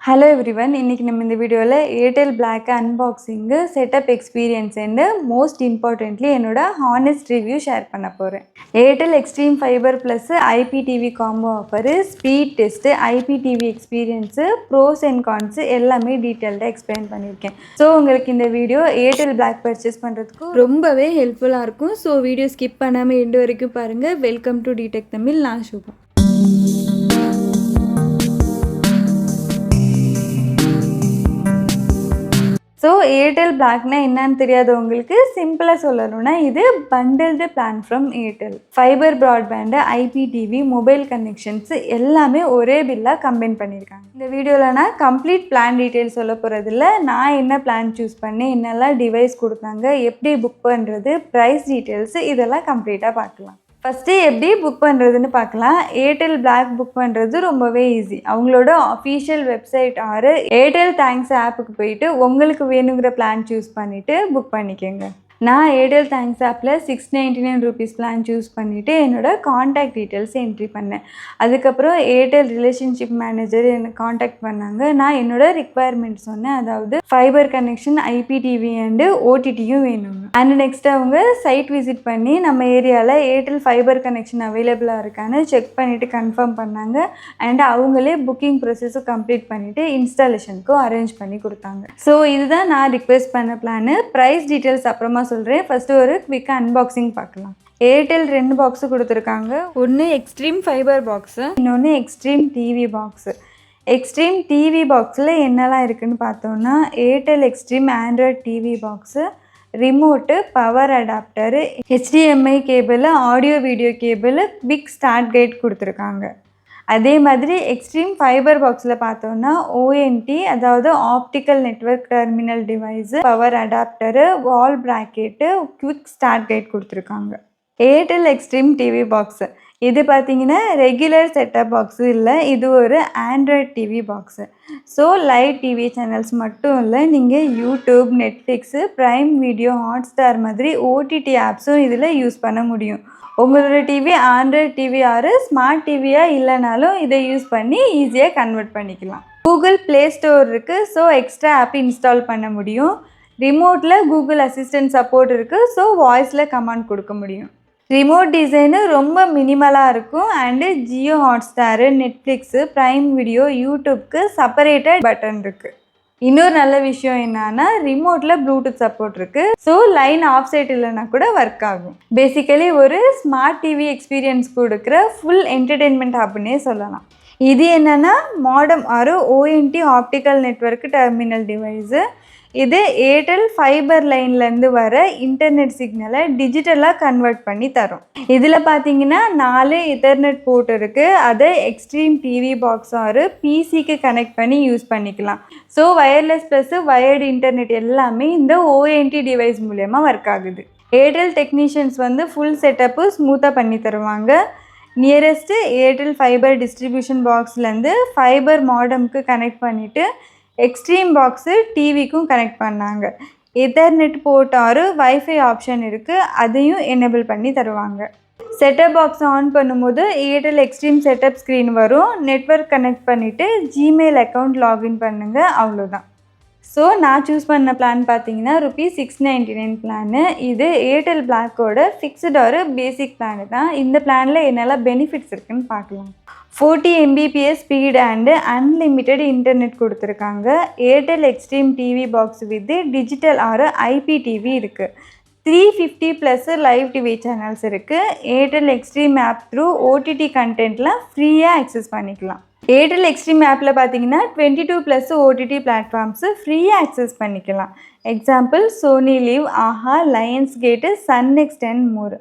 Hello everyone, இன்னைக்கு நம்ம இந்த வீடியோல Airtel Black unboxing, setup experience and most importantly என்னோட honest review ஷேர் பண்ண போறேன். Airtel Extreme Fiber Plus IPTV combo offer, speed test, IPTV experience, pros and cons எல்லாமே டீடைல்டா explain பண்ணிருக்கேன். So உங்களுக்கு இந்த வீடியோ Airtel Black பர்ச்சேஸ் பண்றதுக்கு ரொம்பவே ஹெல்ப்ஃபுல்லா இருக்கும். சோ வீடியோ ஸ்கிப் பண்ணாம எண்ட் வரைக்கும் பாருங்க. Welcome to Detech Tamil. நான் சுபா. ஸோ ஏர்டெல் பிளாக்னா என்னன்னு தெரியாதவங்களுக்கு சிம்பிளாக சொல்லணும்னா இது bundled plan from Airtel. Fibre broadband, IPTV, mobile connections எல்லாமே ஒரே பில்லாக கம்பைன் பண்ணியிருக்காங்க. இந்த வீடியோவில் நான் கம்ப்ளீட் பிளான் டீட்டெயில்ஸ் சொல்ல போகிறதில்ல. நான் என்ன பிளான் சூஸ் பண்ணேன், என்னெல்லாம் டிவைஸ் கொடுத்தாங்க, எப்படி புக் பண்ணுறது, ப்ரைஸ் டீட்டெயில்ஸ் இதெல்லாம் கம்ப்ளீட்டாக பார்க்கலாம். ஃபஸ்ட்டு எப்படி புக் பண்ணுறதுன்னு பார்க்கலாம். ஏர்டெல் பிளாக் புக் பண்ணுறது ரொம்பவே ஈஸி. அவங்களோட official website or Airtel thanks ஆப்புக்கு போயிட்டு உங்களுக்கு வேணுங்கிற பிளான் சூஸ் பண்ணிவிட்டு புக் பண்ணிக்கோங்க. நான் ஏர்டெல் தேங்க்ஸ் ஆப்பில் 699 rupees பிளான் சூஸ் பண்ணிவிட்டு என்னோடய காண்டாக்ட் டீட்டெயில்ஸ் என்ட்ரி பண்ணேன். அதுக்கப்புறம் ஏர்டெல் ரிலேஷன்ஷிப் மேனேஜர் எனக்கு காண்டாக்ட் பண்ணாங்க. நான் என்னோடய ரிக்குவயர்மெண்ட் சொன்னேன். அதாவது ஃபைபர் கனெக்ஷன், ஐபிடிவி அண்டு ஓடிடியும் வேணுங்க. அண்ட் நெக்ஸ்ட் அவங்க சைட் விசிட் பண்ணி நம்ம ஏரியாவில் ஏர்டெல் ஃபைபர் கனெக்ஷன் அவைலபிளாக இருக்கான்னு செக் பண்ணிவிட்டு கன்ஃபார்ம் பண்ணாங்க. அண்ட் அவங்களே புக்கிங் ப்ரொசஸும் கம்ப்ளீட் பண்ணிவிட்டு இன்ஸ்டாலேஷனுக்கும் அரேஞ்ச் பண்ணி கொடுத்தாங்க. ஸோ இதுதான் நான் ரிக்வெஸ்ட் பண்ண பிளானு. ப்ரைஸ் டீட்டெயில்ஸ் அப்புறமா சொல்கிறேன். ஃபஸ்ட்டு ஒரு குவிக் அன்பாக்சிங் பார்க்கலாம். ஏர்டெல் 2 பாக்ஸு கொடுத்துருக்காங்க. ஒன்று எக்ஸ்ட்ரீம் ஃபைபர் பாக்ஸு, இன்னொன்று Xstream TV box. Xstream TV பாக்ஸில் என்னெல்லாம் இருக்குதுன்னு பார்த்தோன்னா Airtel Xstream Android TV box, remote, power adapter, HDMI cable, audio video cable, quick start guide கொடுத்துருக்காங்க. அதே மாதிரி எக்ஸ்ட்ரீம் ஃபைபர் பாக்ஸில் பார்த்தோன்னா ONT அதாவது optical network terminal device, power adapter, wall bracket, quick start guide கொடுத்துருக்காங்க. ஏர்டெல் எக்ஸ்ட்ரீம் டிவி பாக்ஸு இது பார்த்தீங்கன்னா regular setup box இல்லை, இது ஒரு Android TV box. So live TV channels மட்டும் இல்லை, நீங்கள் YouTube, Netflix, Prime Video, Hotstar மாதிரி ஓடிடி ஆப்ஸும் இதில் யூஸ் பண்ண முடியும். உங்களோட TV Android TV or smart டிவியாக இல்லைனாலும் இதை யூஸ் பண்ணி ஈஸியாக கன்வெர்ட் பண்ணிக்கலாம். கூகுள் ப்ளே ஸ்டோர் இருக்குது. ஸோ எக்ஸ்ட்ரா ஆப் இன்ஸ்டால் பண்ண முடியும். ரிமோட்டில் கூகுள் அசிஸ்டன்ட் சப்போர்ட் இருக்குது. ஸோ வாய்ஸில் கமாண்ட் கொடுக்க முடியும். ரிமோட் டிசைனு ரொம்ப மினிமலாக இருக்கும். And Jio Hotstar, Netflix, Prime video, யூடியூப்க்கு செப்பரேட்டட் பட்டன் இருக்குது. இன்னொரு நல்ல விஷயம் என்னன்னா ரிமோட்டில் ப்ளூடூத் சப்போர்ட் இருக்குது. ஸோ லைன் ஆஃப் சைட் இல்லைன்னா கூட ஒர்க் ஆகும். பேசிக்கலி ஒரு ஸ்மார்ட் டிவி எக்ஸ்பீரியன்ஸ் கொடுக்குற ஃபுல் என்டர்டெயின்மெண்ட் ஹப்னே சொல்லலாம். இது என்னென்னா modem or ONT optical network terminal device. இது ஏர்டெல் ஃபைபர் லைன்லேருந்து வர இன்டர்நெட் சிக்னலை டிஜிட்டலாக கன்வெர்ட் பண்ணி தரும். இதில் பார்த்தீங்கன்னா 4 எத்தர்நெட் போர்ட் இருக்குது. அதை எக்ஸ்ட்ரீம் டிவி பாக்ஸ் ஆர் பிசிக்கு கனெக்ட் பண்ணி யூஸ் பண்ணிக்கலாம். So wireless plus wired internet எல்லாமே இந்த ONT டிவைஸ் மூலயமா ஒர்க் ஆகுது. ஏர்டெல் டெக்னீஷியன்ஸ் ஃபுல் செட்டப்பு ஸ்மூத்தாக பண்ணி தருவாங்க. நியரஸ்ட்டு ஏர்டெல் ஃபைபர் டிஸ்ட்ரிபியூஷன் பாக்ஸ்லேருந்து ஃபைபர் மாடம்க்கு கனெக்ட் பண்ணிவிட்டு எக்ஸ்ட்ரீம் பாக்ஸு டிவிக்கும் கனெக்ட் பண்ணாங்க. Ethernet port or wifi option இருக்குது, அதையும் எனேபிள் பண்ணி தருவாங்க. செட்டப் பாக்ஸ் ஆன் பண்ணும்போது ஏர்டெல் எக்ஸ்ட்ரீம் செட்டப் ஸ்க்ரீன் வரும். நெட்வொர்க் கனெக்ட் பண்ணிவிட்டு ஜிமெயில் அக்கௌண்ட் லாகின் பண்ணுங்கள், அவ்வளோதான். ஸோ நான் சூஸ் பண்ண பிளான் பார்த்தீங்கன்னா ₹699 பிளானு. இது ஏர்டெல் பிளாக்கோட ஃபிக்ஸ்டு ஆர் பேசிக் பிளானு தான். இந்த பிளானில் என்னெல்லாம் பெனிஃபிட்ஸ் இருக்குதுன்னு பார்க்கலாம். 40 Mbps speed and unlimited internet கொடுத்துருக்காங்க. Airtel Xstream TV box with digital or IPTV இருக்குது. 350+ லைவ் டிவி சேனல்ஸ் இருக்குது. Airtel Xstream app through OTT கண்டென்ட்லாம் ஃப்ரீயாக ஆக்சஸ் பண்ணிக்கலாம். ஏர்டெல் எக்ஸ்ட்ரீம் ஆப்பில் பார்த்தீங்கன்னா 22+ OTT பிளாட்ஃபார்ம்ஸு ஃப்ரீயாக ஆக்சஸ் பண்ணிக்கலாம். Example Sony LIV, Aha, Lionsgate, Sun NXT and more.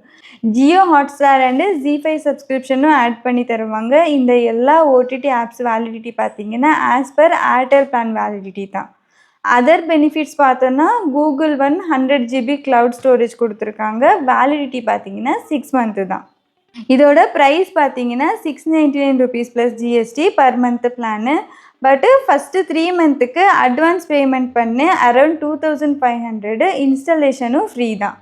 Jio Hotstar and ZEE5 சப்ஸ்கிரிப்ஷனும் add பண்ணி தருவாங்க. இந்த எல்லா OTT ஆப்ஸ் வேலிடிட்டி பார்த்தீங்கன்னா as per Airtel plan validity தான். அதர் பெனிஃபிட்ஸ் பார்த்தோன்னா கூகுள் 100 GB க்ளவுட் ஸ்டோரேஜ் கொடுத்துருக்காங்க. வேலிடிட்டி பார்த்தீங்கன்னா 6 months தான். இதோட ப்ரைஸ் பார்த்தீங்கன்னா ₹699 + GST per month plan. But first 3 monthக்கு அட்வான்ஸ் பேமெண்ட் பண்ணி அரௌண்ட் 2500. இன்ஸ்டாலேஷனும் ஃப்ரீ தான்.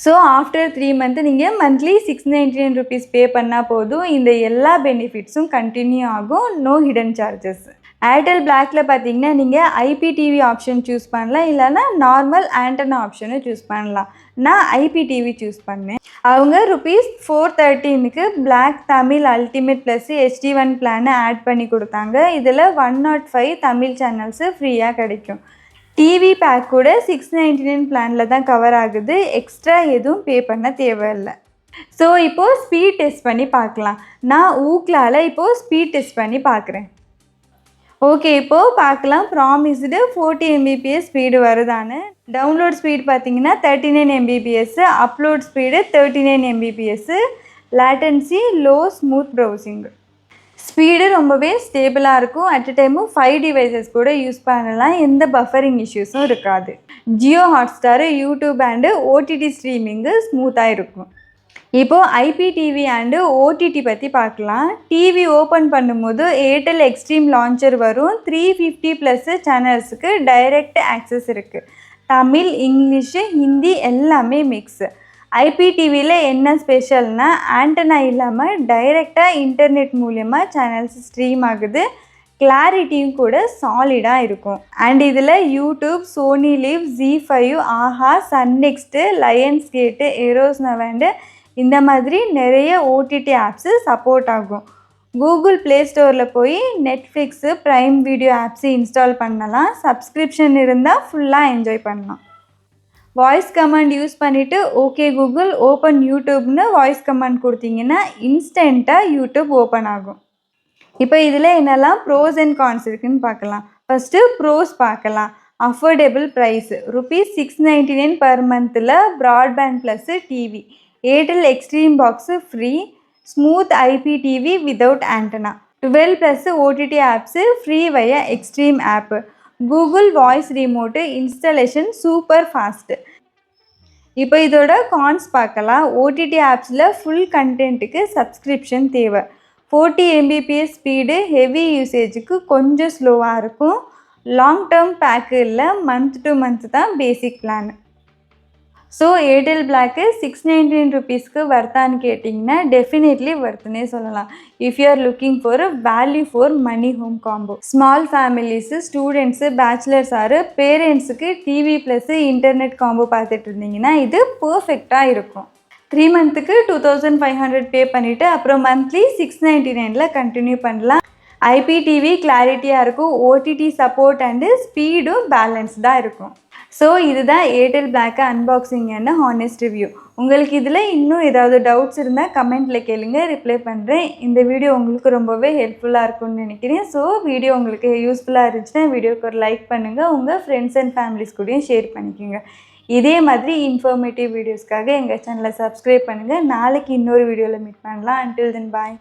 ஸோ ஆஃப்டர் 3 months நீங்கள் மந்த்லி ₹699 பே பண்ணால் போதும். இந்த எல்லா பெனிஃபிட்ஸும் கண்டினியூ ஆகும். No hidden charges. ஏர்டெல் பிளாக்ல பார்த்தீங்கன்னா நீங்கள் ஐபிடிவி ஆப்ஷன் சூஸ் பண்ணலாம், இல்லைன்னா நார்மல் ஆண்டனா ஆப்ஷனும் சூஸ் பண்ணலாம். நான் ஐபிடிவி சூஸ் பண்ணேன். அவங்க ₹413க்கு Black Tamil ultimate plus HD1 பிளானை ஆட் பண்ணி கொடுத்தாங்க. இதில் 105 தமிழ் சேனல்ஸு ஃப்ரீயாக கிடைக்கும். டிவி பேக் கூட $699 பிளானில் தான் கவர் ஆகுது. எக்ஸ்ட்ரா எதுவும் பே பண்ண தேவையில்லை. ஸோ இப்போது ஸ்பீட் டெஸ்ட் பண்ணி பார்க்கலாம். நான் ஊக்லாவில் இப்போது ஸ்பீட் டெஸ்ட் பண்ணி பார்க்குறேன். ஓகே, இப்போது பார்க்கலாம் ப்ராமிஸ்டு 40 Mbps ஸ்பீடு வருதான்னு. டவுன்லோட் ஸ்பீட் பார்த்தீங்கன்னா 39 Mbps, upload speed 39 Mbps, latency low, smooth browsing. Speed ரொம்பவே ஸ்டேபிளாக இருக்கும். அட் அ டைமும் 5 டிவைசஸ் கூட யூஸ் பண்ணலாம், எந்த பஃபரிங் இஷ்யூஸும் இருக்காது. Jio Hotstar, YouTube and OTT streaming ஸ்மூத்தாக இருக்கும். இப்போது ஐபிடிவி அண்டு ஓடிடி பற்றி பார்க்கலாம். டிவி ஓப்பன் பண்ணும்போது ஏர்டெல் எக்ஸ்ட்ரீம் லான்ச்சர் வரும். 350+ சேனல்ஸுக்கு டைரக்ட் ஆக்சஸ் இருக்குது. தமிழ், இங்கிலீஷு, ஹிந்தி எல்லாமே மிக்ஸு. ஐபிடிவியில் என்ன ஸ்பெஷல்னா ஆண்டனா இல்லாமல் டைரெக்டாக இன்டர்நெட் மூலயமா சேனல்ஸ் ஸ்ட்ரீம் ஆகுது. கிளாரிட்டியும் கூட சாலிடாக இருக்கும். அண்ட் இதில் YouTube, Sony LIV, ZEE5, Aha, Sun NXT, Lionsgate, Eros now and இந்த மாதிரி நிறைய ஓடிடி ஆப்ஸு சப்போர்ட் ஆகும். கூகுள் ப்ளே ஸ்டோரில் போய் Netflix, Prime Video apps install பண்ணலாம். சப்ஸ்கிரிப்ஷன் இருந்தால் ஃபுல்லாக என்ஜாய் பண்ணலாம். வாய்ஸ் கமாண்ட் யூஸ் பண்ணிவிட்டு ஓகே கூகுள் ஓப்பன் யூடியூப்னு வாய்ஸ் கமாண்ட் கொடுத்தீங்கன்னா இன்ஸ்டண்ட்டாக யூடியூப் ஓப்பன் ஆகும். இப்போ இதில் என்னெல்லாம் ப்ரோஸ் அண்ட் கான்ஸ் இருக்குதுன்னு பார்க்கலாம். ஃபஸ்ட்டு ப்ரோஸ் பார்க்கலாம். அஃபோர்டபுள் ப்ரைஸு ₹699 பர் மந்தில் broadband plus TV. Airtel Xstream box free. Smooth IPTV without antenna. 12+ OTT apps free via Xstream app. Google voice remote installation super fast. இப்போ இதோட கான்ஸ் பார்க்கலாம். OTT ஆப்ஸில் full கண்டென்ட்டுக்கு subscription தேவை. 40 Mbps speed, heavy யூசேஜுக்கு கொஞ்சம் ஸ்லோவாக இருக்கும். லாங் டேர்ம் பேக்கு இல்லை, மந்த் டு மந்த் தான் basic plan. So Airtel Black ₹699க்கு வர்த்தான்னு கேட்டிங்கன்னா டெஃபினெட்லி வர்த்துனே சொல்லலாம். If you are looking for value for money home combo. Small families, students, bachelors or பேரண்ட்ஸுக்கு டிவி ப்ளஸ் இன்டர்நெட் காம்போ பார்த்துட்டு இருந்தீங்கன்னா இது பர்ஃபெக்டாக இருக்கும். 3 மந்த்துக்கு 2500 பே பண்ணிவிட்டு அப்புறம் மந்த்லி $699 கண்டினியூ பண்ணலாம். ஐபிடிவி கிளாரிட்டியாக இருக்கும். ஓடிடி சப்போர்ட் அண்டு ஸ்பீடும் பேலன்ஸ்டாக இருக்கும். ஸோ இதுதான் ஏர்டெல் பிளாக்கு அன்பாக்சிங் அண்ட் ஹானஸ்ட் ரிவ்யூ. உங்களுக்கு இதில் இன்னும் ஏதாவது டவுட்ஸ் இருந்தால் கமெண்ட்டில் கேளுங்க, ரிப்ளை பண்ணுறேன். இந்த வீடியோ உங்களுக்கு ரொம்பவே ஹெல்ப்ஃபுல்லாக இருக்கும்னு நினைக்கிறேன். ஸோ வீடியோ உங்களுக்கு யூஸ்ஃபுல்லாக இருந்துச்சுன்னா வீடியோக்கு ஒரு லைக் பண்ணுங்கள், உங்கள் ஃப்ரெண்ட்ஸ் அண்ட் ஃபேமிலிஸ் கூடயும் ஷேர் பண்ணிக்கோங்க. இதே மாதிரி இன்ஃபர்மேட்டிவ் வீடியோஸ்க்காக எங்கள் சேனலை சப்ஸ்கிரைப் பண்ணுங்கள். நாளைக்கு இன்னொரு வீடியோவில் மீட் பண்ணலாம். அன்டில் தென் பாய்.